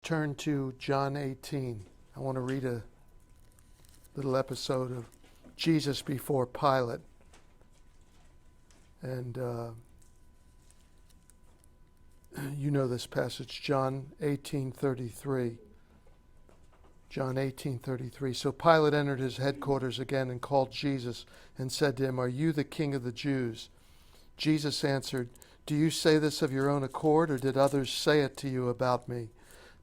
turn to John 18. I want to read a little episode of Jesus before Pilate. And you know this passage, John 18:33. John 18:33. So Pilate entered his headquarters again and called Jesus and said to him, "Are you the king of the Jews?" Jesus answered, "Do you say this of your own accord, or did others say it to you about me?"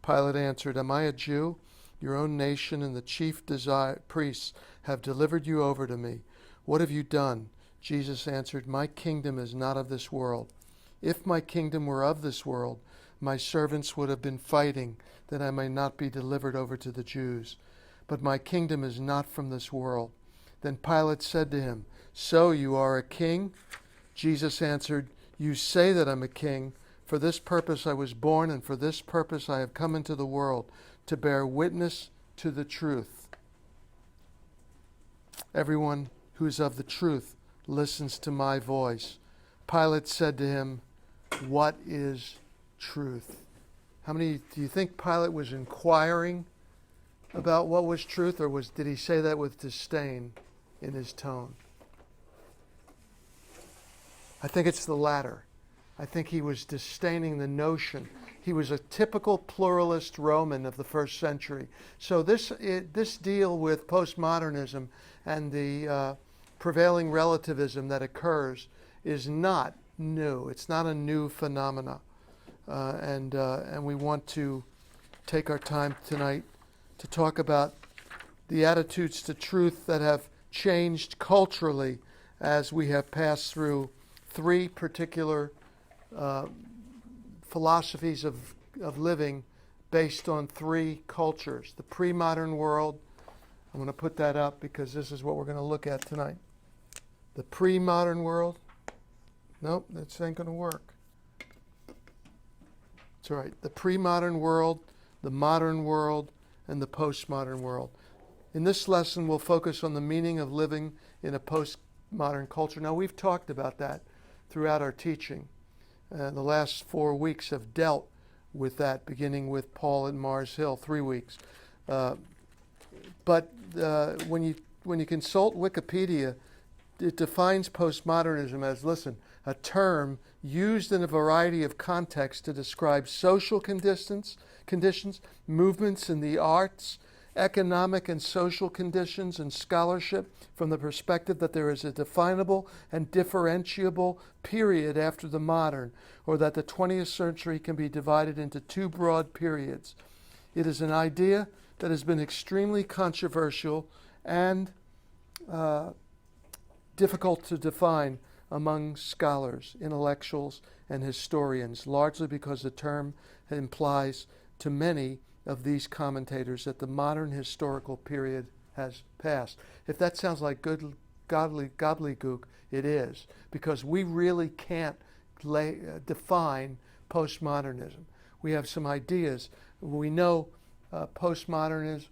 Pilate answered, "Am I a Jew? Your own nation and the chief priests have delivered you over to me. What have you done?" Jesus answered, "My kingdom is not of this world. If my kingdom were of this world, my servants would have been fighting that I may not be delivered over to the Jews. But my kingdom is not from this world." Then Pilate said to him, "So you are a king?" Jesus answered, "You say that I'm a king. For this purpose I was born, and for this purpose I have come into the world, to bear witness to the truth. Everyone who is of the truth listens to my voice." Pilate said to him, "What is truth?" How many do you think Pilate was inquiring about what was truth, or did he say that with disdain in his tone? I think it's the latter. I think he was disdaining the notion. He was a typical pluralist Roman of the first century. So this deal with postmodernism and the prevailing relativism that occurs is not new. It's not a new phenomena. And we want to take our time tonight to talk about the attitudes to truth that have changed culturally as we have passed through three particular philosophies of living based on three cultures. The pre-modern world, I'm going to put that up because this is what we're going to look at tonight. The pre-modern world. Nope, that ain't going to work. It's all right. The pre-modern world, the modern world, and the postmodern world. In this lesson, we'll focus on the meaning of living in a postmodern culture. Now, we've talked about that throughout our teaching. The last 4 weeks have dealt with that, beginning with Paul at Mars Hill, 3 weeks. But when you consult Wikipedia, it defines postmodernism as, listen, a term used in a variety of contexts to describe social conditions, movements in the arts, economic and social conditions, and scholarship from the perspective that there is a definable and differentiable period after the modern, or that the 20th century can be divided into two broad periods. It is an idea that has been extremely controversial and difficult to define among scholars, intellectuals, and historians, largely because the term implies to many of these commentators that the modern historical period has passed. If that sounds like good godly gobbledygook, it is, because we really can't define postmodernism. We have some ideas. We know postmodernism,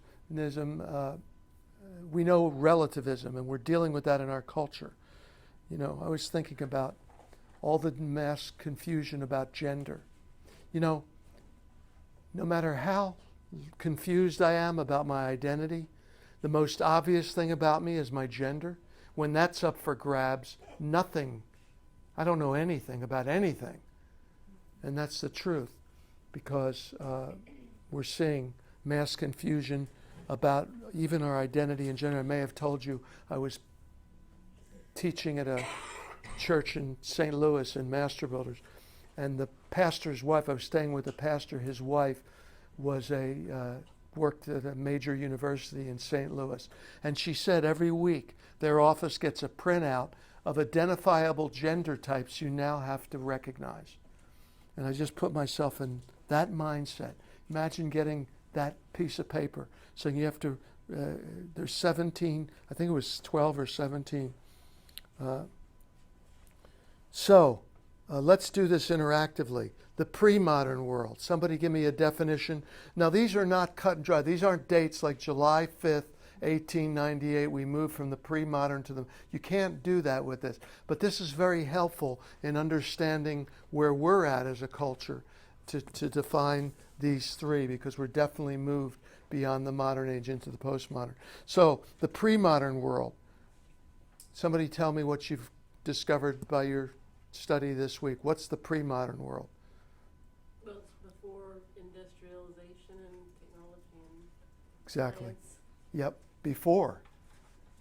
we know relativism, and we're dealing with that in our culture. You know, I was thinking about all the mass confusion about gender. You know, no matter how confused I am about my identity, the most obvious thing about me is my gender. When that's up for grabs, I don't know anything about anything. And that's the truth, because we're seeing mass confusion about even our identity and gender. I may have told you I was teaching at a church in St. Louis in Master Builders, and the pastor's wife, I was staying with the pastor, his wife was worked at a major university in St. Louis. And she said every week their office gets a printout of identifiable gender types you now have to recognize. And I just put myself in that mindset. Imagine getting that piece of paper. So you have to, there's 17, I think it was 12 or 17. Let's do this interactively. The pre-modern world. Somebody give me a definition. Now, these are not cut and dry. These aren't dates like July 5th, 1898. We moved from the pre-modern to the... You can't do that with this. But this is very helpful in understanding where we're at as a culture. to define these three, because we're definitely moved beyond the modern age into the postmodern. So the pre-modern world. Somebody tell me what you've discovered by your study this week. What's the pre-modern world? Well, it's before industrialization and technology and Exactly. science. Yep, before.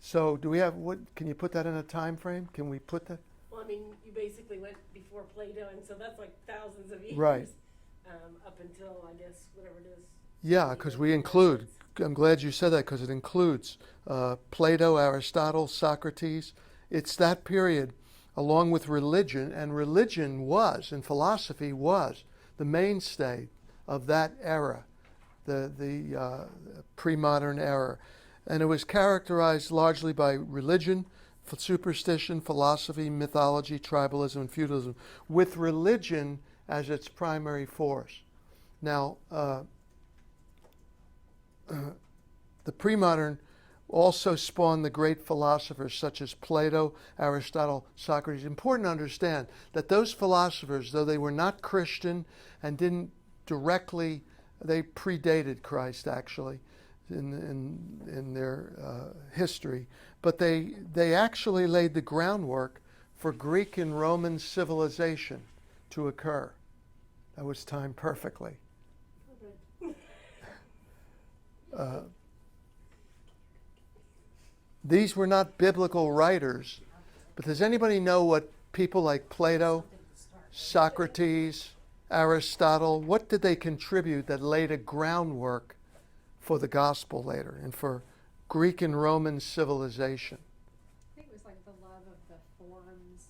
So do we have, what, can you put that in a time frame? Can we put that? Well, I mean, you basically went before Plato, and so that's like thousands of years. Right. Up until, I guess, whatever it is. Yeah, because we include, I'm glad you said that, because it includes Plato, Aristotle, Socrates. It's that period, along with religion, and religion was, and philosophy was, the mainstay of that era, the pre-modern era. And it was characterized largely by religion, superstition, philosophy, mythology, tribalism, and feudalism, with religion as its primary force. Now, the pre-modern also spawned the great philosophers such as Plato, Aristotle, Socrates. Important to understand that those philosophers, though they were not Christian and didn't directly, they predated Christ actually in their history, but they actually laid the groundwork for Greek and Roman civilization to occur. That was timed perfectly. These were not biblical writers, but does anybody know what people like Plato, Socrates, Aristotle, what did they contribute that laid a groundwork for the gospel later and for Greek and Roman civilization? I think it was like the love of the forms,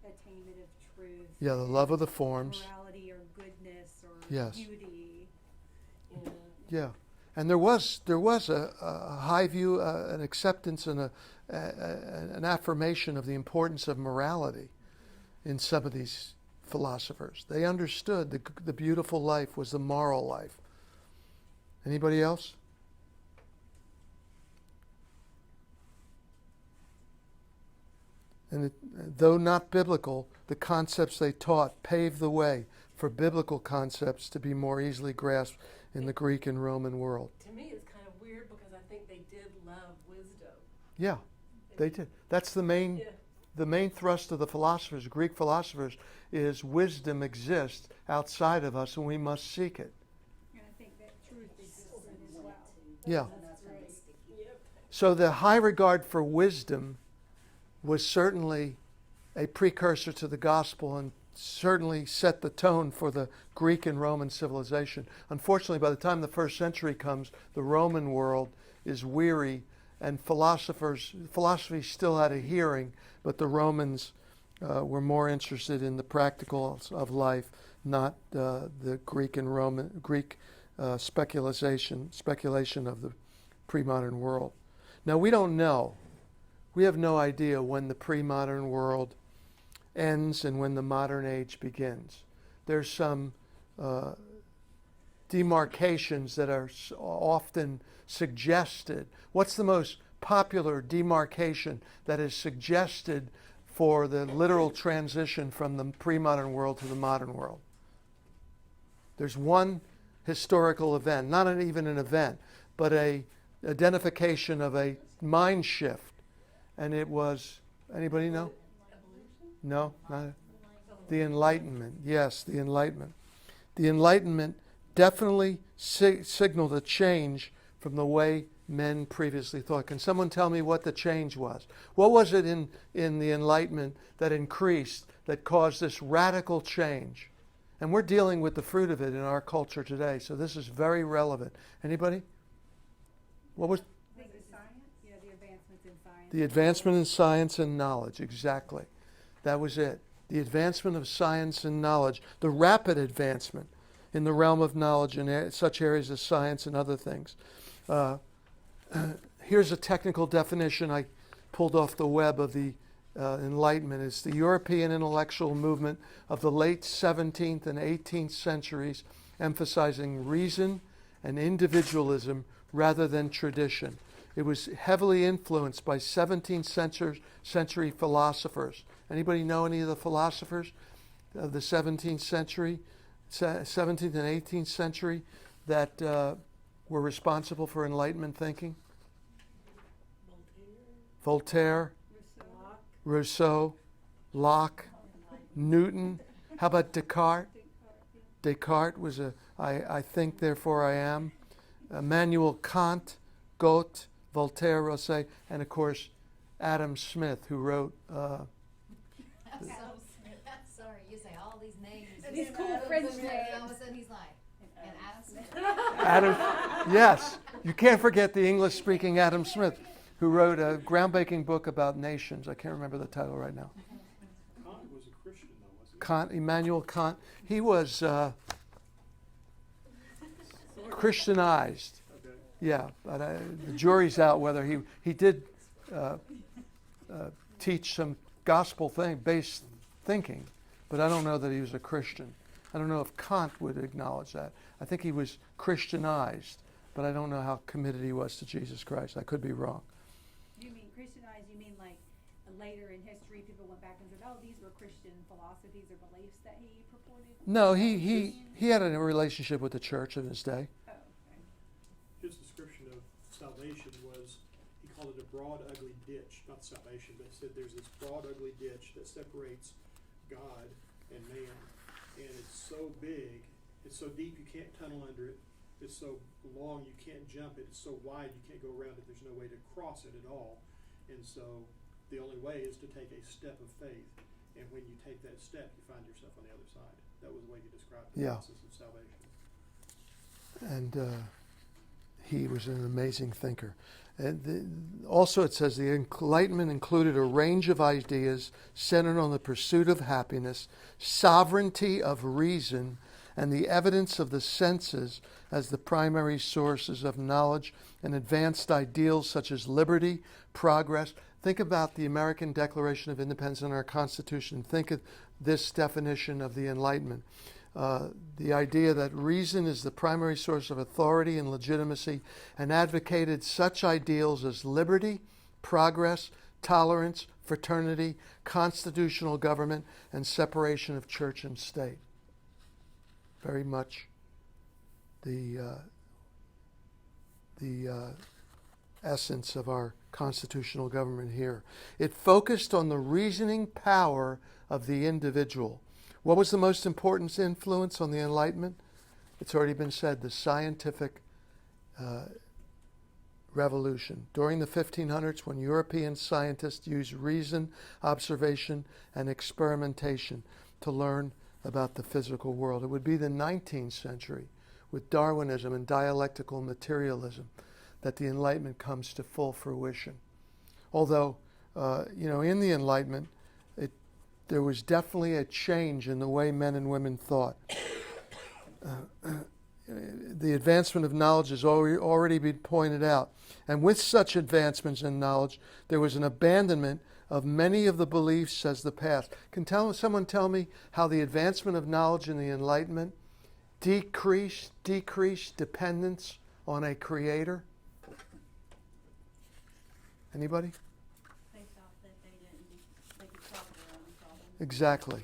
attainment of truth. Yeah, the love of the forms. Morality or goodness or Yes. beauty. Yeah. Yeah, and there was a high view, an acceptance, and an affirmation of the importance of morality in some of these philosophers. They understood the beautiful life was the moral life. Anybody else? And though not biblical, the concepts they taught paved the way for biblical concepts to be more easily grasped in the Greek and Roman world. To me, it's kind of weird because I think they did love wisdom. Yeah, they did. That's the main Yeah. the main thrust of the philosophers, Greek philosophers, is wisdom exists outside of us and we must seek it. And I think that truth exists in it as well. Yeah. That's right. Yep. So the high regard for wisdom was certainly a precursor to the gospel and certainly set the tone for the Greek and Roman civilization. Unfortunately, by the time the first century comes, the Roman world is weary and philosophy still had a hearing, but the Romans were more interested in the practicals of life, not the Greek and Roman speculation of the pre-modern world. Now we don't know. We have no idea when the pre-modern world ends and when the modern age begins. There's some demarcations that are often suggested. What's the most popular demarcation that is suggested for the literal transition from the pre-modern world to the modern world? There's one historical event, not even an event, but a identification of a mind shift. And it was, anybody know? No, not the Enlightenment. Yes, the Enlightenment. The Enlightenment definitely signaled a change from the way men previously thought. Can someone tell me what the change was? What was it in the Enlightenment that increased, that caused this radical change? And we're dealing with the fruit of it in our culture today, so this is very relevant. Anybody? What was I think the science, the advancements in science. the advancement in science and knowledge? Exactly. That was it. The advancement of science and knowledge, the rapid advancement in the realm of knowledge in such areas as science and other things. Here's a technical definition I pulled off the web of the Enlightenment. It's the European intellectual movement of the late 17th and 18th centuries, emphasizing reason and individualism rather than tradition. It was heavily influenced by 17th century philosophers. Anybody know any of the philosophers of the 17th century? 17th and 18th century that were responsible for Enlightenment thinking? Voltaire, Locke. Rousseau, Locke, Newton. How about Descartes? Descartes was I think, therefore I am. Immanuel Kant, Goethe, Voltaire, Rousseau, and of course Adam Smith, who wrote Sorry, you say all these names. These cool Adam French Smith, names. And all of a sudden he's like, and Adam Smith. Adam. Yes, you can't forget the English-speaking Adam Smith, who wrote a groundbreaking book about nations. I can't remember the title right now. Kant was a Christian, though, wasn't he? Kant, Immanuel Kant. He was Christianized. Okay. Yeah, but the jury's out whether he did teach some gospel-based thinking, but I don't know that he was a Christian. I don't know if Kant would acknowledge that. I think he was Christianized, but I don't know how committed he was to Jesus Christ. I could be wrong. You mean Christianized, you mean like later in history people went back and said, oh, these were Christian philosophies or beliefs that he purported? No, he had a relationship with the church in his day. Oh, okay. His description of salvation was, he called it a broad, ugly ditch, not salvation, but he said there's this broad, ugly ditch that separates God and man. And it's so big, it's so deep you can't tunnel under it. It's so long you can't jump it. It's so wide you can't go around it. There's no way to cross it at all. And so the only way is to take a step of faith. And when you take that step, you find yourself on the other side. That was the way he described the Yeah. process of salvation. And he was an amazing thinker. And also it says the Enlightenment included a range of ideas centered on the pursuit of happiness, sovereignty of reason, and the evidence of the senses as the primary sources of knowledge, and advanced ideals such as liberty, progress. Think about the American Declaration of Independence and our Constitution. Think of this definition of the Enlightenment. The idea that reason is the primary source of authority and legitimacy, and advocated such ideals as liberty, progress, tolerance, fraternity, constitutional government, and separation of church and state. Very much the essence of our constitutional government here. It focused on the reasoning power of the individual. What was the most important influence on the Enlightenment? It's already been said, the scientific revolution. During the 1500s, when European scientists used reason, observation, and experimentation to learn about the physical world. It would be the 19th century, with Darwinism and dialectical materialism, that the Enlightenment comes to full fruition. Although, in the Enlightenment, there was definitely a change in the way men and women thought. The advancement of knowledge has already been pointed out. And with such advancements in knowledge, there was an abandonment of many of the beliefs as the past. Can someone tell me how the advancement of knowledge in the Enlightenment decreased dependence on a creator? Anybody? They thought that they could solve their own problems. Exactly.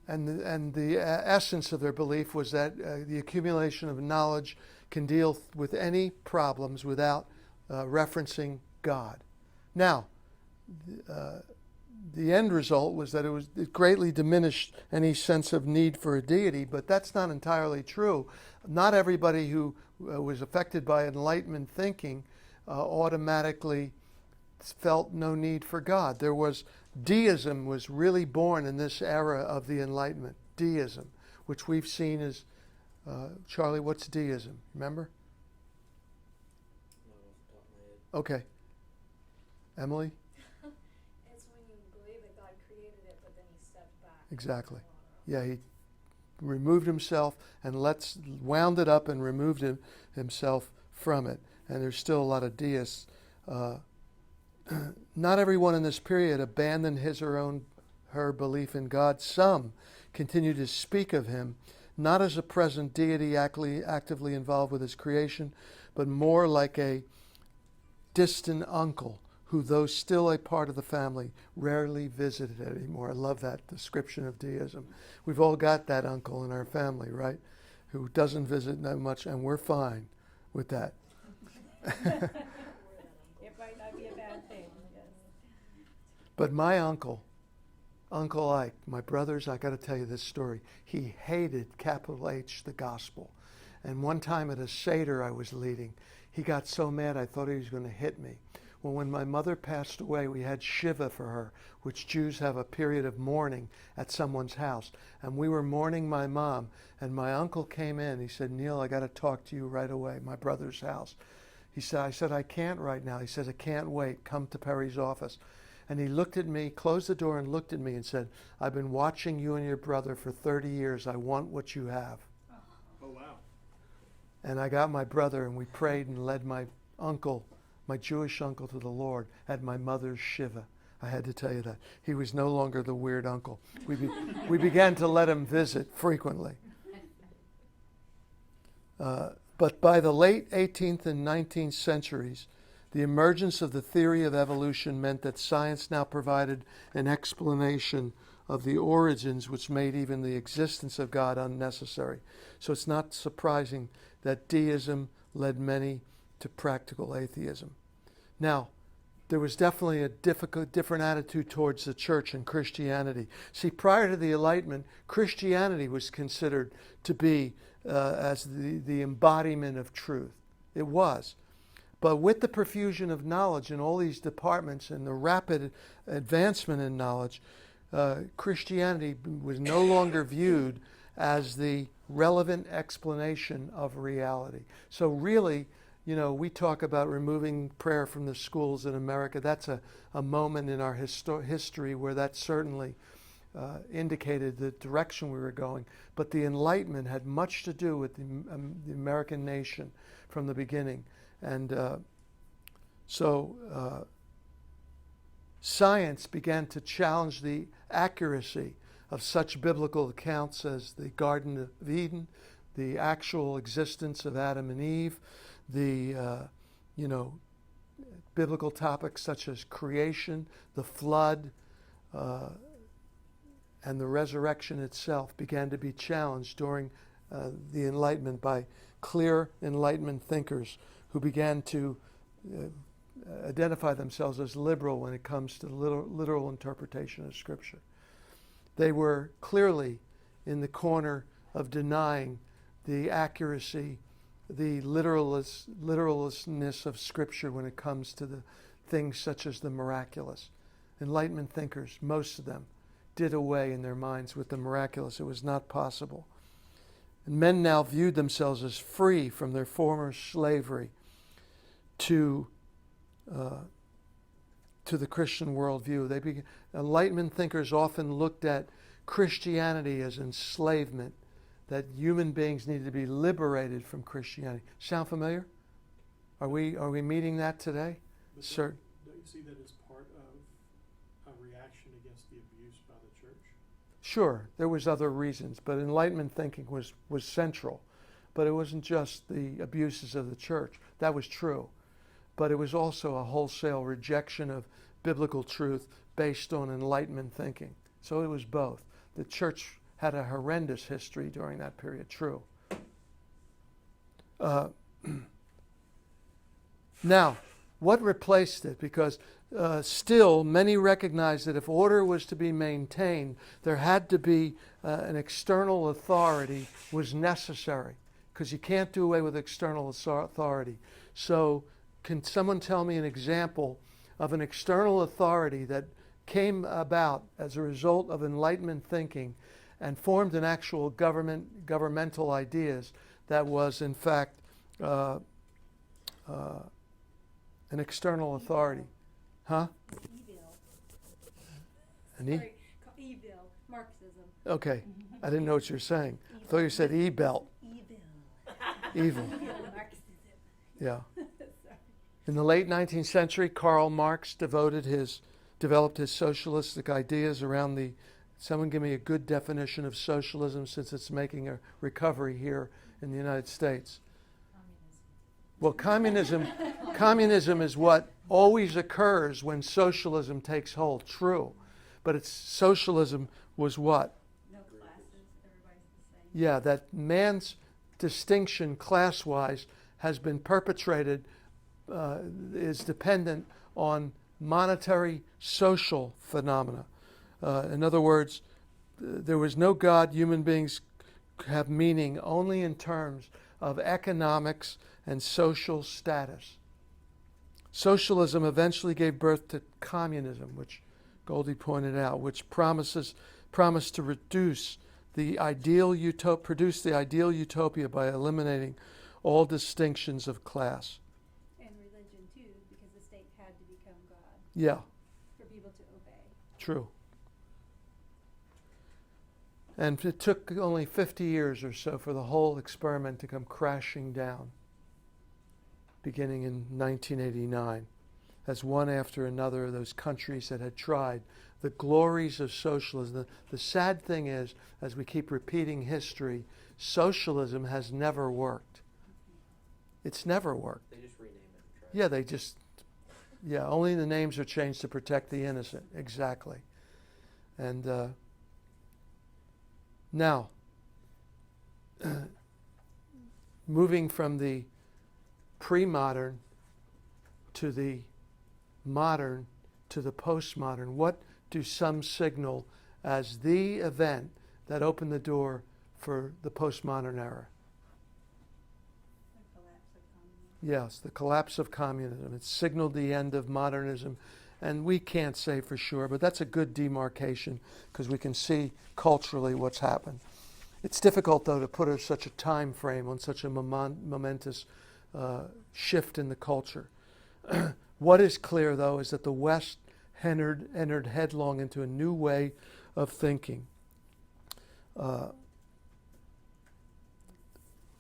And the essence of their belief was that the accumulation of knowledge can deal with any problems without referencing God. Now, the end result was that it greatly diminished any sense of need for a deity, but that's not entirely true. Not everybody who was affected by Enlightenment thinking automatically felt no need for God. Deism was really born in this era of the Enlightenment. Deism, which we've seen as, Charlie, what's deism? Remember? Okay. Emily? It's when you believe that God created it, but then he stepped back. Exactly. Yeah, he removed himself and wound it up and removed himself from it. And there's still a lot of deists. Not everyone in this period abandoned his or her belief in God. Some continue to speak of him, not as a present deity actively involved with his creation, but more like a distant uncle who, though still a part of the family, rarely visited it anymore. I love that description of deism. We've all got that uncle in our family, right, who doesn't visit that much, and we're fine with that. It might not be a bad thing, yes. But my uncle, Uncle Ike, my brothers, I got to tell you this story. He hated capital H, the gospel. And one time at a Seder I was leading, he got so mad I thought he was going to hit me. Well, when my mother passed away, we had Shiva for her, which Jews have a period of mourning at someone's house. And we were mourning my mom, and my uncle came in. He said, Neil, I got to talk to you right away, my brother's house. I said, I can't right now. He says, I can't wait. Come to Perry's office. And he looked at me, closed the door and looked at me and said, I've been watching you and your brother for 30 years. I want what you have. Oh, wow. And I got my brother, and we prayed and led my uncle, my Jewish uncle, to the Lord at my mother's Shiva. I had to tell you that. He was no longer the weird uncle. We began to let him visit frequently. But by the late 18th and 19th centuries, the emergence of the theory of evolution meant that science now provided an explanation of the origins which made even the existence of God unnecessary. So it's not surprising that deism led many to practical atheism. Now, there was definitely a different attitude towards the church and Christianity. See, prior to the Enlightenment, Christianity was considered to be as the embodiment of truth. It was. But with the profusion of knowledge in all these departments and the rapid advancement in knowledge, Christianity was no longer viewed as the relevant explanation of reality. So really, we talk about removing prayer from the schools in America. That's a moment in our history where that certainly indicated the direction we were going. But the Enlightenment had much to do with the American nation from the beginning. And so science began to challenge the accuracy of such biblical accounts as the Garden of Eden, the actual existence of Adam and Eve, the biblical topics such as creation, the flood, and the resurrection itself began to be challenged during the Enlightenment by clear Enlightenment thinkers who began to identify themselves as liberal when it comes to literal interpretation of Scripture. They were clearly in the corner of denying the accuracy, the literalness of Scripture when it comes to the things such as the miraculous. Enlightenment thinkers, most of them, did away in their minds with the miraculous. It was not possible. And men now viewed themselves as free from their former slavery to the Christian worldview. Enlightenment thinkers often looked at Christianity as enslavement, that human beings needed to be liberated from Christianity. Sound familiar? Are we meeting that today? But Sir. Don't you see that as part of a reaction against the abuse by the church? Sure, there was other reasons, but Enlightenment thinking was central. But it wasn't just the abuses of the church. That was true. But it was also a wholesale rejection of biblical truth based on Enlightenment thinking. So it was both. The church had a horrendous history during that period, true. Now, what replaced it? Because still, many recognized that if order was to be maintained, there had to be an external authority was necessary, because you can't do away with external authority. So, can someone tell me an example of an external authority that came about as a result of Enlightenment thinking and formed an actual governmental ideas that was, in fact, an external authority? Huh? Evil. An Evil. Marxism. Okay. I didn't know what you were saying. I thought you said e-belt. Evil. Evil. Marxism. Yeah. Sorry. In the late 19th century, Karl Marx developed his socialistic ideas around someone give me a good definition of socialism since it's making a recovery here in the United States. Well, communism is what always occurs when socialism takes hold. True. But it's socialism was what? No classes, everybody's the same. Yeah, that man's distinction class-wise has been perpetrated, is dependent on monetary social phenomena. In other words, there was no God. Human beings have meaning only in terms of economics and social status. Socialism eventually gave birth to communism, which Goldie pointed out, which promised to produce the ideal utopia by eliminating all distinctions of class. And religion too, because the state had to become God Yeah, for people to obey. true. And it took only 50 years or so for the whole experiment to come crashing down, beginning in 1989, as one after another of those countries that had tried the glories of socialism. The sad thing is, as we keep repeating history, socialism has never worked. It's never worked. They just rename it and try. Yeah, only the names are changed to protect the innocent. Exactly. And now, moving from the pre-modern to the modern to the postmodern, what do some signal as the event that opened the door for the postmodern era? The collapse of communism. Yes, the collapse of communism. It signaled the end of modernism, and we can't say for sure, but that's a good demarcation because we can see culturally what's happened. It's difficult, though, to put such a time frame on such a momentous shift in the culture. What is clear, though, is that the West entered headlong into a new way of thinking.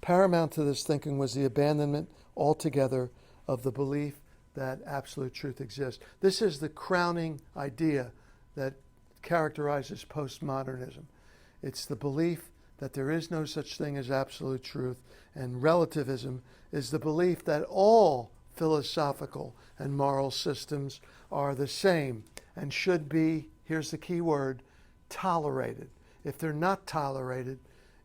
Paramount to this thinking was the abandonment altogether of the belief that absolute truth exists. This is the crowning idea that characterizes postmodernism. It's the belief that there is no such thing as absolute truth, and relativism is the belief that all philosophical and moral systems are the same and should be, here's the key word, tolerated. If they're not tolerated,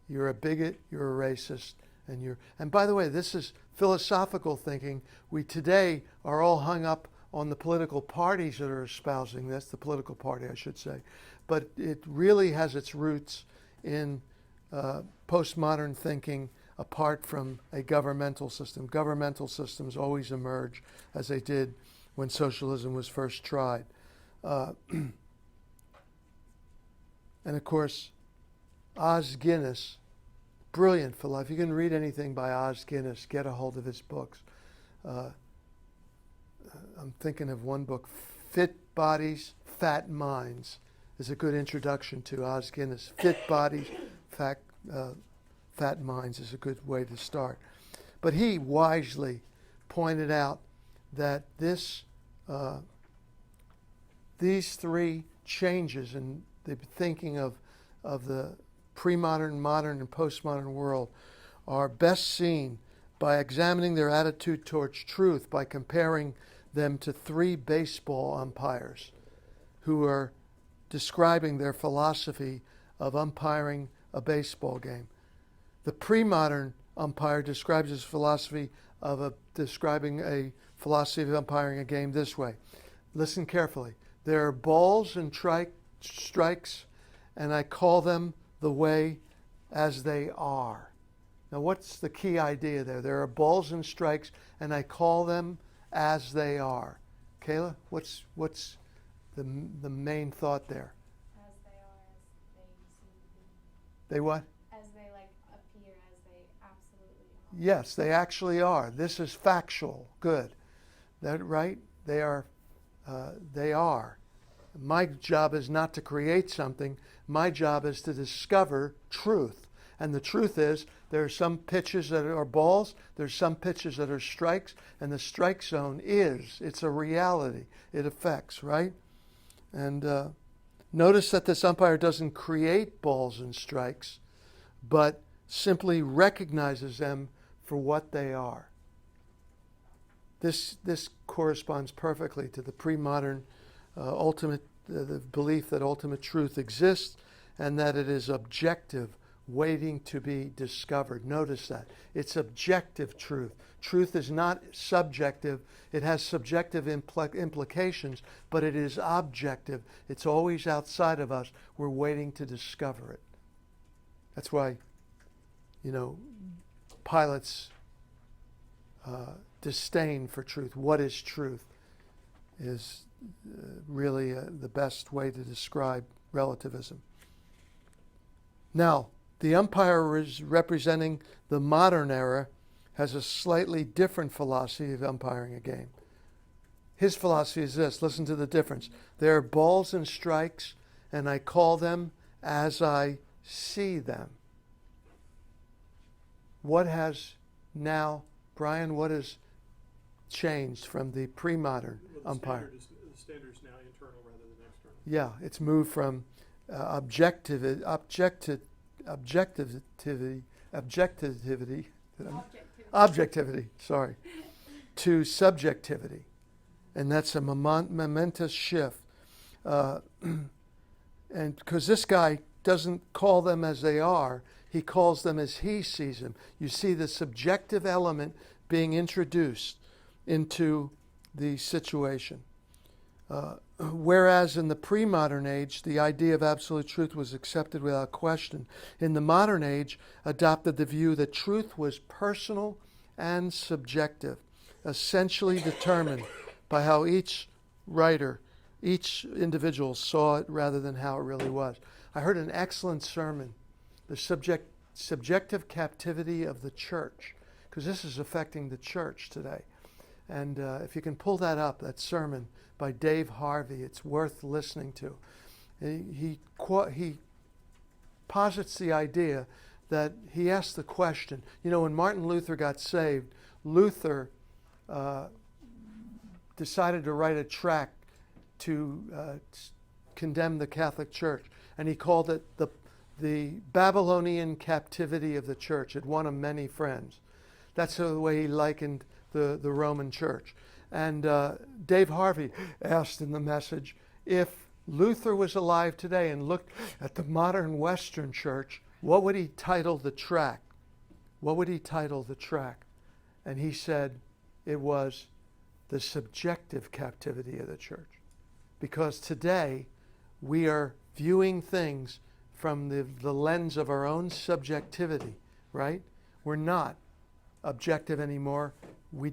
you're a bigot, you're a racist, and by the way, this is philosophical thinking. We today are all hung up on the political parties that are espousing this, the political party, I should say. But it really has its roots in postmodern thinking apart from a governmental system. Governmental systems always emerge, as they did when socialism was first tried. And of course, Os Guinness, brilliant for life. You can read anything by Os Guinness, get a hold of his books. I'm thinking of one book, Fit Bodies, Fat Minds, is a good introduction to Os Guinness. Fit Bodies, Fat Minds is a good way to start. But he wisely pointed out that these three changes in the thinking of the pre-modern, modern, and postmodern world are best seen by examining their attitude towards truth by comparing them to three baseball umpires who are describing their philosophy of umpiring a baseball game. The pre-modern umpire describes his philosophy of describing a philosophy of umpiring a game this way. Listen carefully. There are balls and strikes, and I call them the way as they are. Now, what's the key idea there? There are balls and strikes, and I call them as they are. Kayla, what's the main thought there? As they are, as they seem to be. They what? As they appear, as they absolutely are. Yes, they actually are. This is factual. Good. That right? They are. They are. My job is not to create something. My job is to discover truth. And the truth is, there are some pitches that are balls, there's some pitches that are strikes, and the strike zone it's a reality. It affects, right? And notice that this umpire doesn't create balls and strikes, but simply recognizes them for what they are. this corresponds perfectly to the pre-modern the belief that ultimate truth exists and that it is objective, waiting to be discovered. Notice that. It's objective truth. Truth is not subjective. It has subjective implications, but it is objective. It's always outside of us. We're waiting to discover it. That's why, Pilate's disdain for truth, what is truth, is really the best way to describe relativism. Now, the umpire is representing the modern era has a slightly different philosophy of umpiring a game. His philosophy is this. Listen to the difference. There are balls and strikes, and I call them as I see them. What has now, Brian, what has changed from the pre-modern umpire? The standard is now internal rather than external. Yeah, it's moved from objectivity, to subjectivity. And that's a momentous shift. And because this guy doesn't call them as they are, he calls them as he sees them. You see the subjective element being introduced into the situation. Whereas in the pre-modern age, the idea of absolute truth was accepted without question. In the modern age, adopted the view that truth was personal and subjective, essentially determined by how each writer, each individual saw it rather than how it really was. I heard an excellent sermon, the subjective captivity of the church, because this is affecting the church today. And if you can pull that up, that sermon by Dave Harvey, it's worth listening to. He posits the idea that he asked the question, when Martin Luther got saved, Luther decided to write a tract to condemn the Catholic Church, and he called it the Babylonian captivity of the church. It won him many friends. That's the way he likened the Roman Church. And Dave Harvey asked in the message, if Luther was alive today and looked at the modern Western Church, what would he title the tract? What would he title the tract? And he said it was the subjective captivity of the church. Because today we are viewing things from the lens of our own subjectivity, right? We're not objective anymore. We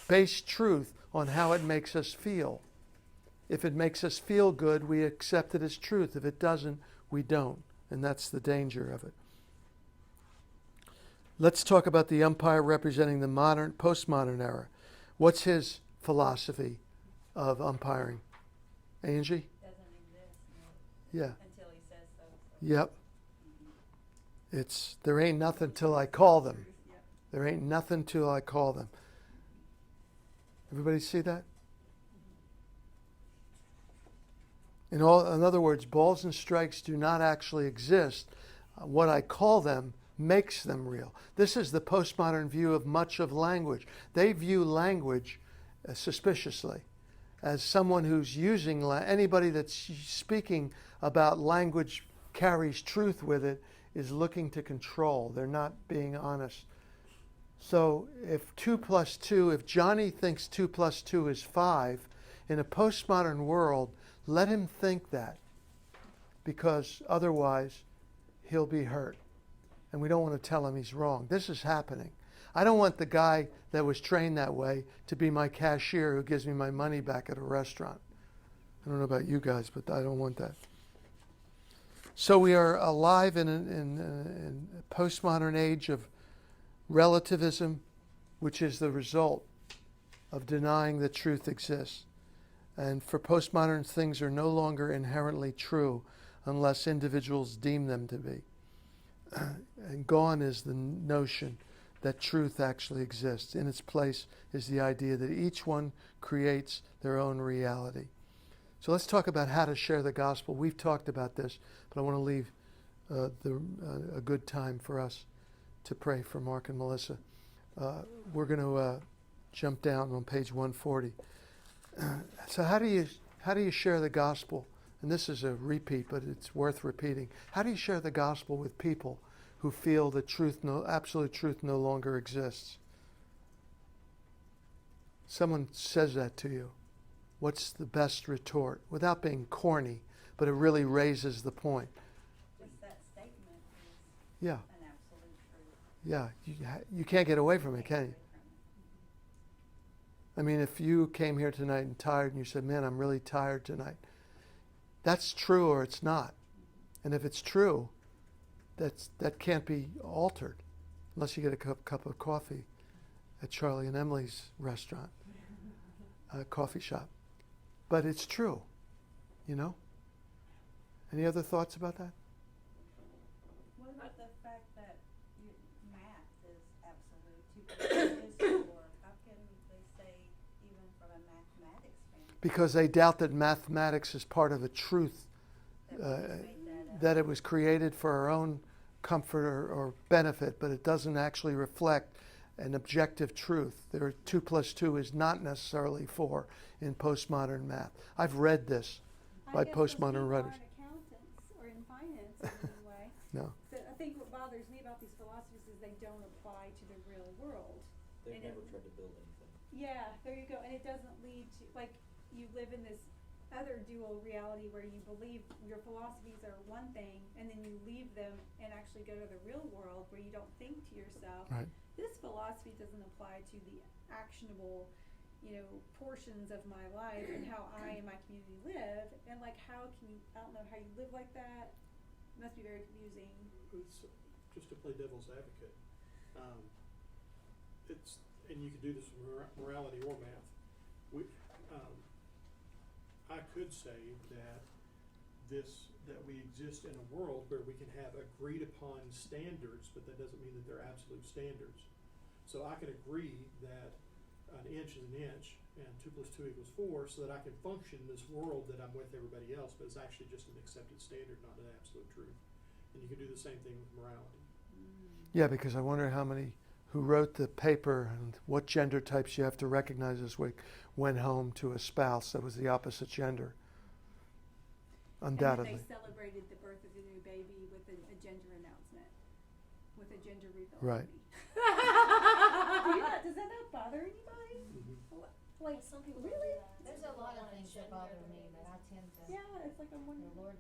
base truth on how it makes us feel. If it makes us feel good, we accept it as truth. If it doesn't, we don't. And that's the danger of it. Let's talk about the umpire representing the postmodern era. What's his philosophy of umpiring? Angie? Doesn't exist, Yeah. until he says so. Yep. It's there ain't nothing till I call them. There ain't nothing till I call them. Everybody see that? In other words, balls and strikes do not actually exist. What I call them makes them real. This is the postmodern view of much of language. They view language suspiciously as someone who's using anybody that's speaking about language carries truth with it is looking to control. They're not being honest. So if 2 + 2, if Johnny thinks 2 + 2 is 5, in a postmodern world, let him think that, because otherwise he'll be hurt. And we don't want to tell him he's wrong. This is happening. I don't want the guy that was trained that way to be my cashier who gives me my money back at a restaurant. I don't know about you guys, but I don't want that. So we are alive in a postmodern age of relativism, which is the result of denying that truth exists. And for postmodern, things are no longer inherently true unless individuals deem them to be. And gone is the notion that truth actually exists. In its place is the idea that each one creates their own reality. So let's talk about how to share the gospel. We've talked about this, but I want to leave a good time for us to pray for Mark and Melissa. We're going to jump down on page 140. So how do you share the gospel? And this is a repeat, but it's worth repeating. How do you share the gospel with people who feel that absolute truth no longer exists? Someone says that to you. What's the best retort? Without being corny, but it really raises the point. Just that statement is Yeah, an absolute truth. yeah. You can't get away from it, can you? I mean, if you came here tonight and tired and you said, man, I'm really tired tonight, that's true or it's not. And if it's true, that can't be altered unless you get a cup of coffee at Charlie and Emily's restaurant, coffee shop. But it's true, you know? Any other thoughts about that? What about the fact that math is absolute? 2 + 2 is 4. How can they say even from a mathematics standpoint Because they doubt that mathematics is part of a truth, that we just made that up? that it was created for our own comfort or benefit, but it doesn't actually reflect an objective truth. 2 + 2 is not necessarily 4 in postmodern math. I've read this by postmodern writers. I guess those people aren't accountants or in finance in any way. No. So I think what bothers me about these philosophies is they don't apply to the real world. They've And never it- tried to build anything. Yeah, there you go. And it doesn't lead to, like, you live in this other dual reality where you believe your philosophies are one thing and then you leave them and actually go to the real world where you don't think to yourself, Right. this philosophy doesn't apply to the actionable, portions of my life and how I and my community live. And like, how can you, I don't know how you live like that. It must be very confusing. It's just to play devil's advocate. And you can do this with morality or math. I could say that we exist in a world where we can have agreed upon standards, but that doesn't mean that they're absolute standards. So I can agree that an inch is an inch and 2 + 2 = 4 so that I can function in this world that I'm with everybody else, but it's actually just an accepted standard, not an absolute truth. And you can do the same thing with morality. Yeah, because I wonder how many who wrote the paper and what gender types you have to recognize this week went home to a spouse that was the opposite gender. Undoubtedly. And then they celebrated the birth of the new baby with a gender announcement, with a gender reveal. Right. Does that not bother anybody? Like, Some people really? don't do that. There's a lot of things that bother me that I tend to, Yeah, it's like I'm wondering. Lord,